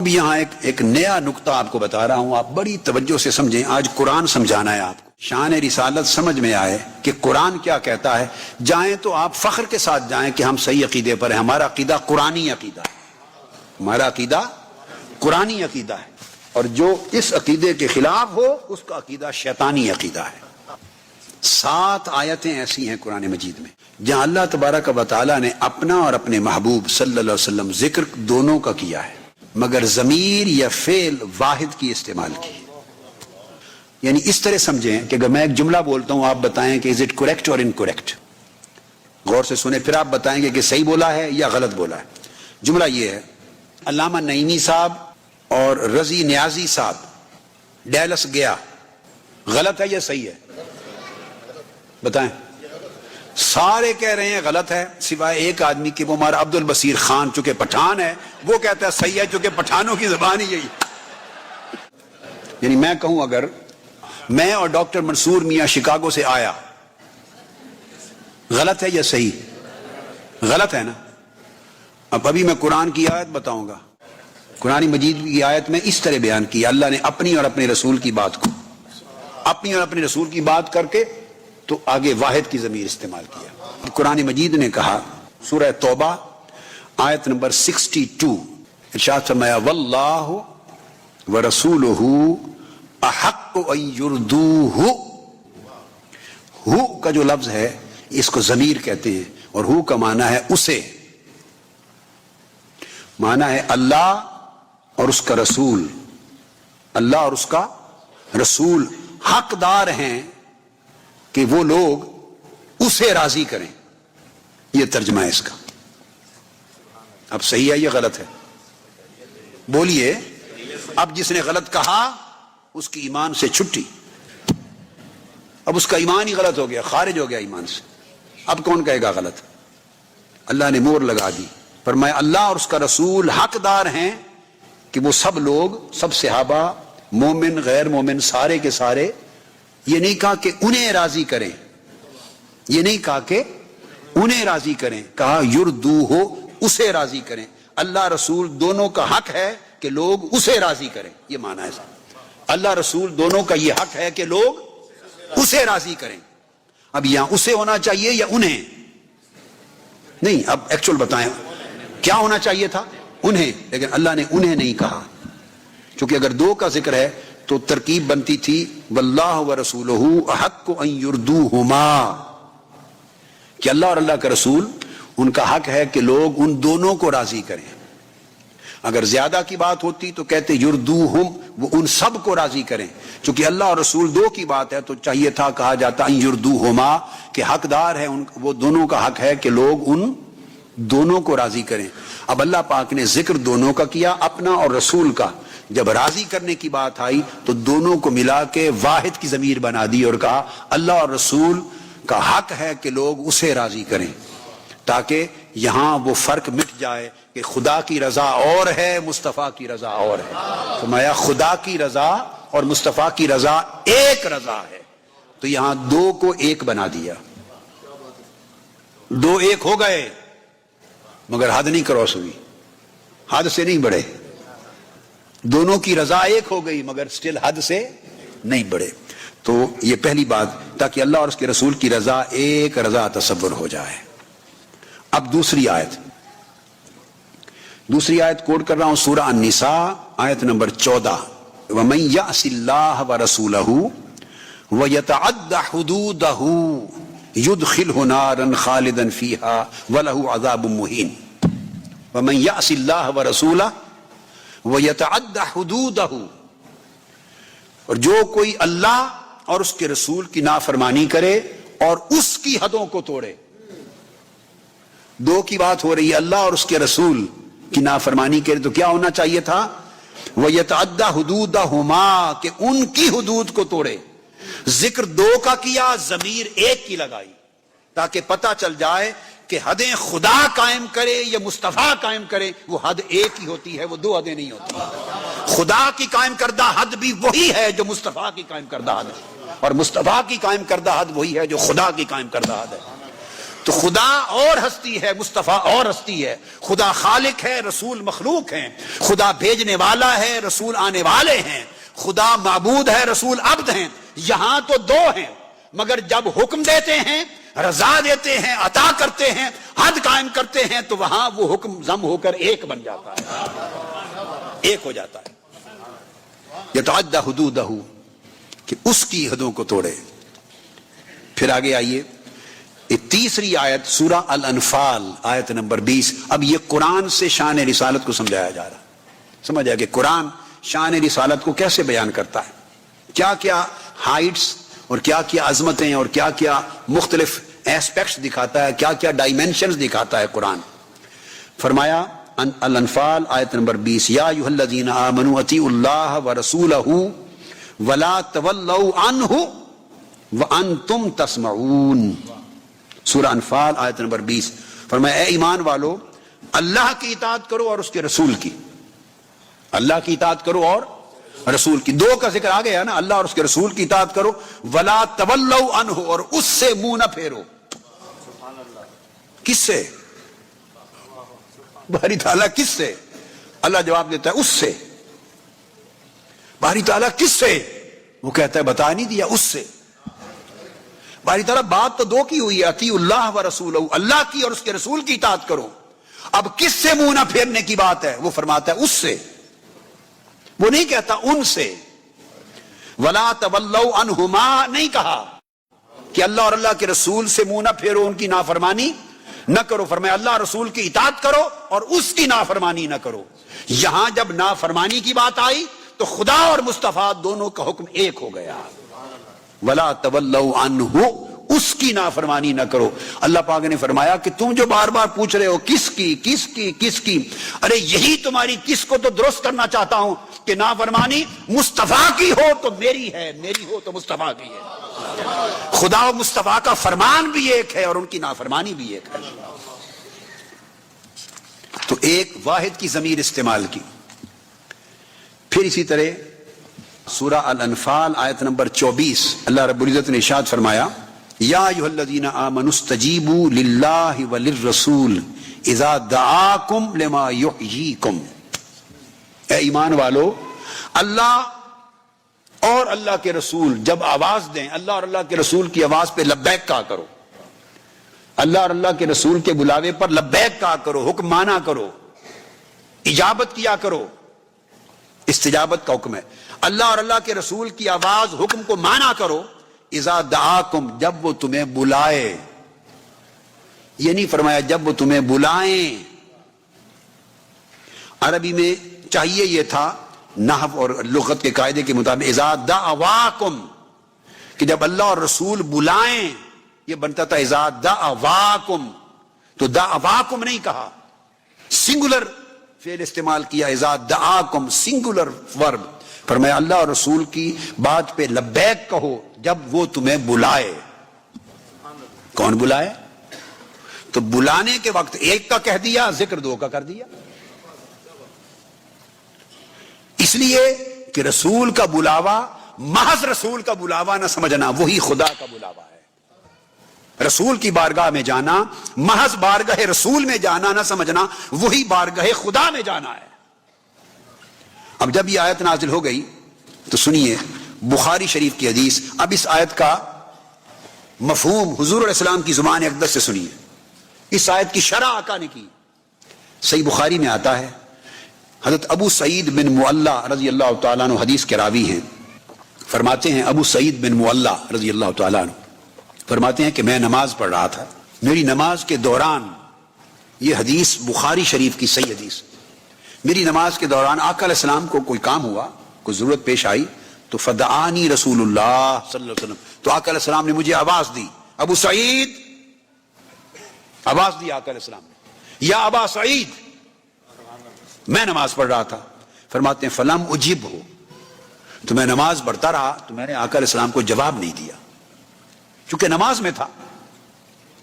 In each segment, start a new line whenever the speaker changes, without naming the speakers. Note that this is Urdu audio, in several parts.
یہاں ایک نیا نقطہ آپ کو بتا رہا ہوں، آپ بڑی توجہ سے سمجھیں۔ آج قرآن سمجھانا ہے آپ کو، شان رسالت سمجھ میں آئے کہ قرآن کیا کہتا ہے۔ جائیں تو آپ فخر کے ساتھ جائیں کہ ہم صحیح عقیدے پر ہیں، ہمارا عقیدہ قرآنی عقیدہ ہے، ہمارا عقیدہ قرآنی عقیدہ ہے، اور جو اس عقیدے کے خلاف ہو اس کا عقیدہ شیطانی عقیدہ ہے۔ 7 آیتیں ایسی ہیں قرآن مجید میں جہاں اللہ تبارک و تعالیٰ نے اپنا اور اپنے محبوب صلی اللہ علیہ وسلم ذکر دونوں کا کیا ہے، مگر ضمیر یا فعل واحد کی استعمال کی۔ یعنی اس طرح سمجھیں کہ اگر میں ایک جملہ بولتا ہوں، آپ بتائیں کہ از اٹ کریکٹ اور انکریکٹ، غور سے سنیں، پھر آپ بتائیں گے کہ صحیح بولا ہے یا غلط بولا ہے۔ جملہ یہ ہے، علامہ نعیمی صاحب اور رضی نیازی صاحب ڈیلس گیا، غلط ہے یا صحیح ہے؟ بتائیں۔ سارے کہہ رہے ہیں غلط ہے سوائے ایک آدمی کہ وہ ہمارا عبد البصیر خان، چونکہ پٹھان ہے، وہ کہتا ہے صحیح ہے چونکہ پٹھانوں کی زبان ہی یہی۔ یعنی میں کہوں اگر میں اور ڈاکٹر منصور میاں شکاگو سے آیا، غلط ہے یا صحیح؟ غلط ہے نا۔ اب ابھی میں قرآن کی آیت بتاؤں گا، قرآن مجید کی آیت میں اس طرح بیان کی، اللہ نے اپنی اور اپنے رسول کی بات کو، اپنی اور اپنے رسول کی بات کر کے تو آگے واحد کی ضمیر استعمال کیا۔ قرآن مجید نے کہا، سورہ توبہ آیت نمبر 62، ارشاد فرمایا واللہ ورسولہ احق ان یردوہ۔ ہو کا جو لفظ ہے اس کو ضمیر کہتے ہیں، اور ہو کا معنی ہے اسے، معنی ہے اللہ اور اس کا رسول، اللہ اور اس کا رسول حقدار ہیں کہ وہ لوگ اسے راضی کریں۔ یہ ترجمہ ہے اس کا۔ اب صحیح ہے یا غلط ہے؟ بولیے۔ اب جس نے غلط کہا اس کی ایمان سے چھٹی، اب اس کا ایمان ہی غلط ہو گیا، خارج ہو گیا ایمان سے۔ اب کون کہے گا غلط؟ اللہ نے مور لگا دی، فرمایا اللہ اور اس کا رسول حقدار ہیں کہ وہ سب لوگ، سب صحابہ، مومن غیر مومن، سارے کے سارے، یہ نہیں کہا کہ انہیں راضی کریں، یہ نہیں کہا کہ انہیں راضی کریں، کہا یردو ہو، اسے راضی کریں۔ اللہ رسول دونوں کا حق ہے کہ لوگ اسے راضی کریں، یہ معنی ہے۔ اللہ رسول دونوں کا یہ حق ہے کہ لوگ اسے راضی کریں۔ اب یہاں اسے ہونا چاہیے یا انہیں؟ نہیں، اب ایکچوئل بتائیں کیا ہونا چاہیے تھا؟ انہیں، لیکن اللہ نے انہیں نہیں کہا، کیونکہ اگر دو کا ذکر ہے تو ترکیب بنتی تھی واللہ ورسولہ احق ان یردوہما، کہ اللہ اور اللہ کا رسول ان کا حق ہے کہ لوگ ان دونوں کو راضی کریں۔ اگر زیادہ کی بات ہوتی تو کہتے یردوہم، وہ ان سب کو راضی کریں، چونکہ اللہ اور رسول دو کی بات ہے تو چاہیے تھا کہا جاتا ان یردوہما، کہ حقدار ہے وہ دونوں کا حق ہے کہ لوگ ان دونوں کو راضی کریں۔ اب اللہ پاک نے ذکر دونوں کا کیا، اپنا اور رسول کا۔ جب راضی کرنے کی بات آئی تو دونوں کو ملا کے واحد کی ضمیر بنا دی اور کہا اللہ اور رسول کا حق ہے کہ لوگ اسے راضی کریں، تاکہ یہاں وہ فرق مٹ جائے کہ خدا کی رضا اور ہے، مصطفیٰ کی رضا اور ہے۔ فرمایا خدا کی رضا اور مصطفیٰ کی رضا ایک رضا ہے، تو یہاں دو کو ایک بنا دیا، دو ایک ہو گئے، مگر حد نہیں کراس ہوئی، حد سے نہیں بڑھے۔ دونوں کی رضا ایک ہو گئی مگر سٹل حد سے نہیں بڑھے۔ تو یہ پہلی بات، تاکہ اللہ اور اس کے رسول کی رضا ایک رضا تصور ہو جائے۔ اب دوسری آیت کوٹ کر رہا ہوں، سورہ النساء آیت نمبر 14، وَمَن يَعْصِ اللَّهَ وَرَسُولَهُ وَيَتَعَدَّ حُدُودَهُ يُدْخِلْهُ نَارًا خَالِدًا فِيهَا وَلَهُ عَذَابٌ مُهِينٌ۔ وَمَن يَعْصِ اللَّهَ وَرَسُولَهُ وَيَتَعَدَّ حُدُودَهُ، اور جو کوئی اللہ اور اس کے رسول کی نافرمانی کرے اور اس کی حدوں کو توڑے۔ دو کی بات ہو رہی ہے، اللہ اور اس کے رسول کی نافرمانی کرے تو کیا ہونا چاہیے تھا؟ وَيَتَعَدَّ حُدُودَهُمَا، کہ ان کی حدود کو توڑے۔ ذکر دو کا کیا، ضمیر ایک کی لگائی، تاکہ پتہ چل جائے کہ حدیں خدا قائم کرے یا مصطفیٰ قائم کرے وہ حد ایک ہی ہوتی ہے، وہ دو حدیں نہیں ہوتی۔ خدا کی قائم کردہ حد بھی وہی ہے جو مصطفیٰ کی قائم کردہ حد ہے، اور مصطفیٰ کی قائم کردہ حد وہی ہے جو خدا کی قائم کردہ حد ہے۔ تو خدا اور ہستی ہے، مصطفیٰ اور ہستی ہے. خدا خالق ہے، رسول مخلوق ہیں. خدا بھیجنے والا ہے، رسول آنے والے ہیں. خدا معبود ہے، رسول عبد ہیں. یہاں تو دو ہیں، مگر جب حکم دیتے ہیں، رضا دیتے ہیں، عطا کرتے ہیں، حد قائم کرتے ہیں، تو وہاں وہ حکم ضم ہو کر ایک بن جاتا ہے، ایک ہو جاتا ہے. یتعدی حدودہ، کہ اس کی حدوں کو توڑے. پھر آگے آئیے، تیسری آیت سورہ الانفال آیت نمبر 20. اب یہ قرآن سے شان رسالت کو سمجھایا جا رہا. سمجھ آیا کہ قرآن شان رسالت کو کیسے بیان کرتا ہے، کیا کیا ہائٹس اور کیا کیا عظمتیں اور کیا کیا مختلف ایسپیکٹس دکھاتا ہے، کیا کیا ڈائمینشنز دکھاتا ہے قرآن. فرمایا الانفال آیت نمبر 20، یا ایھا الذین آمنوا اطیعوا اللہ ورسولہ ولا تولوا عنہ وانتم تسمعون. سورہ انفال آیت نمبر 20. فرمایا اے ایمان والو، اللہ کی اطاعت کرو اور اس کے رسول کی. اللہ کی اطاعت کرو اور رسول کی. دو کا ذکر آ گیا نا، اللہ اور اس کے رسول کی اطاعت کرو. ولا تولوا عنہ، اور اس سے منہ نہ پھیرو. کس سے؟ باری تعالیٰ کس سے؟ اللہ جواب دیتا ہے اس سے. باری تعالیٰ کس سے؟ وہ کہتا ہے بتا نہیں دیا، اس سے. باری تعالیٰ بات تو دو کی ہوئی ہے، اطیعوا اللہ و رسولہ، اللہ کی اور اس کے رسول کی اطاعت کرو. اب کس سے منہ نہ پھیرنے کی بات ہے؟ وہ فرماتا ہے اس سے. وہ نہیں کہتا ان سے. ولا تولوا عنہما نہیں کہا کہ اللہ اور اللہ کے رسول سے منہ نہ پھیرو، ان کی نافرمانی نہ کرو. فرمایا اللہ رسول کی اطاعت کرو اور اس کی نافرمانی نہ کرو. یہاں جب نافرمانی کی بات آئی تو خدا اور مصطفیٰ دونوں کا حکم ایک ہو گیا. ولا تولوا عنہ، اس کی نافرمانی نہ کرو. اللہ پاک نے فرمایا کہ تم جو بار بار پوچھ رہے ہو کس کی کس کی کس کی، ارے یہی تمہاری کس کو تو درست کرنا چاہتا ہوں کہ نافرمانی مصطفیٰ کی ہو تو میری ہے، میری ہو تو مصطفیٰ کی ہے. خدا و مصطفیٰ کا فرمان بھی ایک ہے اور ان کی نافرمانی بھی ایک ہے. تو ایک واحد کی ضمیر استعمال کی. پھر اسی طرح سورہ الانفال آیت نمبر 24 اللہ رب العزت نے ارشاد فرمایا یا ایھا الذین آمنوا استجیبوا للہ وللرسول اذا دعاکم لما یحییکم. اے ایمان والو، اللہ اور اللہ کے رسول جب آواز دیں، اللہ اور اللہ کے رسول کی آواز پہ لبیک کہا کرو. اللہ اور اللہ کے رسول کے بلاوے پر لبیک کہا کرو، حکم مانا کرو، اجابت کیا کرو. استجابت کا حکم ہے. اللہ اور اللہ کے رسول کی آواز حکم کو مانا کرو. اذا دعاکم، جب وہ تمہیں بلائے. یہ نہیں فرمایا جب وہ تمہیں بلائیں. عربی میں چاہیے یہ تھا نحو اور لغت کے قاعدے کے مطابق اذا دعواکم، کہ جب اللہ اور رسول بلائیں، یہ بنتا تھا اذا دعواکم. تو دعواکم نہیں کہا، سنگولر فعل استعمال کیا. اذا دعاکم سنگولر ورب. فرمایا اللہ اور رسول کی بات پہ لبیک کہو جب وہ تمہیں بلائے. کون بلائے؟ تو بلانے کے وقت ایک کا کہہ دیا، ذکر دو کا کر دیا. اس لیے کہ رسول کا بلاوا محض رسول کا بلاوا نہ سمجھنا، وہی خدا کا بلاوا ہے. رسول کی بارگاہ میں جانا محض بارگاہ رسول میں جانا نہ سمجھنا، وہی بارگاہ خدا میں جانا ہے. اب جب یہ آیت نازل ہو گئی تو سنیے بخاری شریف کی حدیث. اب اس آیت کا مفہوم حضور علیہ السلام کی زبان اقدس سے سنیے. اس آیت کی شرح آقا نے کی. صحیح بخاری میں آتا ہے، حضرت ابو سعید بن معلہ رضی اللہ تعالیٰ عنہ حدیث کے راوی ہیں. فرماتے ہیں ابو سعید بن معلہ رضی اللہ تعالیٰ عنہ فرماتے ہیں کہ میں نماز پڑھ رہا تھا. میری نماز کے دوران، یہ حدیث بخاری شریف کی صحیح حدیث، میری نماز کے دوران آقا علیہ السلام کو کوئی کام ہوا، کوئی ضرورت پیش آئی تو فدعانی رسول اللہ صلی اللہ علیہ وسلم، تو آقا علیہ السلام نے مجھے آواز دی، ابو سعید. آواز دی آقا علیہ السلام نے، یا ابا سعید. میں نماز پڑھ رہا تھا. فرماتے ہیں فلم اجب ہو، تو میں نماز پڑھتا رہا تو میں نے آقا علیہ السلام کو جواب نہیں دیا چونکہ نماز میں تھا.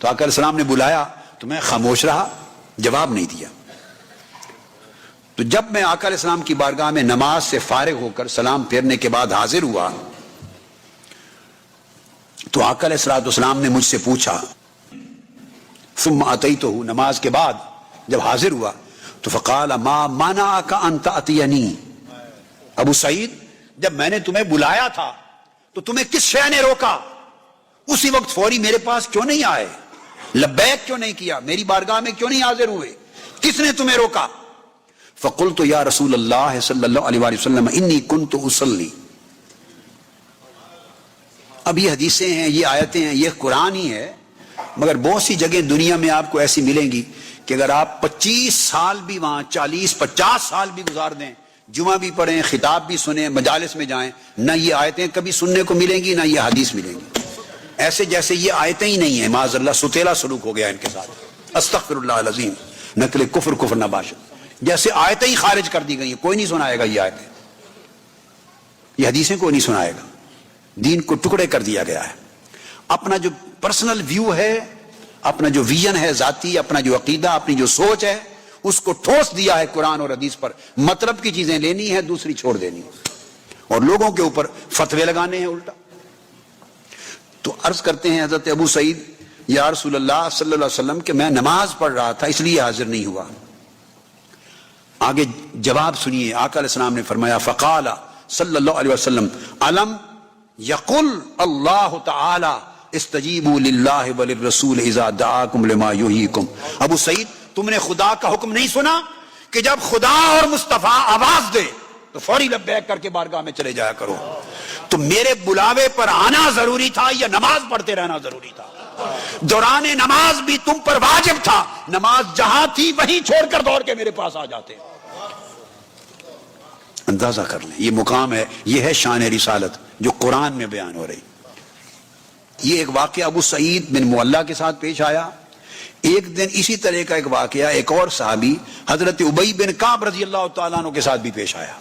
تو آقا علیہ السلام نے بلایا تو میں خاموش رہا، جواب نہیں دیا. تو جب میں آقا علیہ السلام کی بارگاہ میں نماز سے فارغ ہو کر سلام پھیرنے کے بعد حاضر ہوا تو آقا علیہ السلام نے مجھ سے پوچھا ثم اتیتہ، نماز کے بعد جب حاضر ہوا تو فقال ما منعک ان تأتینی، ابو سعید جب میں نے تمہیں بلایا تھا تو تمہیں کس شے نے روکا؟ اسی وقت فوری میرے پاس کیوں نہیں آئے؟ لبیک کیوں نہیں کیا؟ میری بارگاہ میں کیوں نہیں حاضر ہوئے؟ کس نے تمہیں روکا؟ فقلت یا رسول اللہ صلی اللہ علیہ وآلہ وسلم انی کنت اصلی. اب یہ حدیثیں ہیں، یہ آیتیں ہیں، یہ قرآن ہی ہے، مگر بہت سی جگہیں دنیا میں آپ کو ایسی ملیں گی کہ اگر آپ 25 سال بھی وہاں 40-50 سال بھی گزار دیں، جمعہ بھی پڑھیں، خطاب بھی سنیں، مجالس میں جائیں، نہ یہ آیتیں کبھی سننے کو ملیں گی، نہ یہ حدیث ملیں گی. ایسے جیسے یہ آیتیں ہی نہیں ہیں، معاذ اللہ ستیلا سلوک ہو گیا ان کے ساتھ. استغفر اللہ العظیم، نقل کفر نہ باشد، جیسے آیتیں ہی خارج کر دی گئی ہیں. کوئی نہیں سنائے گا یہ آیتیں، یہ حدیثیں کوئی نہیں سنائے گا. دین کو ٹکڑے کر دیا گیا ہے. اپنا جو پرسنل ویو ہے، اپنا جو ویژن ہے ذاتی، اپنا جو عقیدہ، اپنی جو سوچ ہے، اس کو ٹھوس دیا ہے قرآن اور حدیث پر. مطلب کی چیزیں لینی ہے، دوسری چھوڑ دینی ہے، اور لوگوں کے اوپر فتوے لگانے ہیں الٹا. تو عرض کرتے ہیں حضرت ابو سعید یا رسول اللہ صلی اللہ علیہ وسلم کہ میں نماز پڑھ رہا تھا اس لیے حاضر نہیں ہوا. آگے جواب سنیے. آقا علیہ السلام نے فرمایا فقال صلی اللہ علیہ وسلم علم یقل اللہ تعالی استجیبوا للہ وللرسول اذا دعاکم لما یحییکم. ابو سعید تم نے خدا کا حکم نہیں سنا کہ جب خدا اور مصطفیٰ آواز دے تو فوری لبیک کر کے بارگاہ میں چلے جایا کرو؟ تو میرے بلاوے پر آنا ضروری تھا یا نماز پڑھتے رہنا ضروری تھا؟ دوران نماز بھی تم پر واجب تھا. نماز جہاں تھی وہیں چھوڑ کر دوڑ کے میرے پاس آ جاتے. اندازہ کر لیں یہ مقام ہے، یہ ہے شان رسالت جو قرآن میں بیان ہو رہی. یہ ایک واقعہ ابو سعید بن معلہ کے ساتھ پیش آیا. ایک دن اسی طرح کا ایک واقعہ ایک اور صحابی حضرت ابی بن کعب رضی اللہ تعالیٰ عنہ کے ساتھ بھی پیش آیا.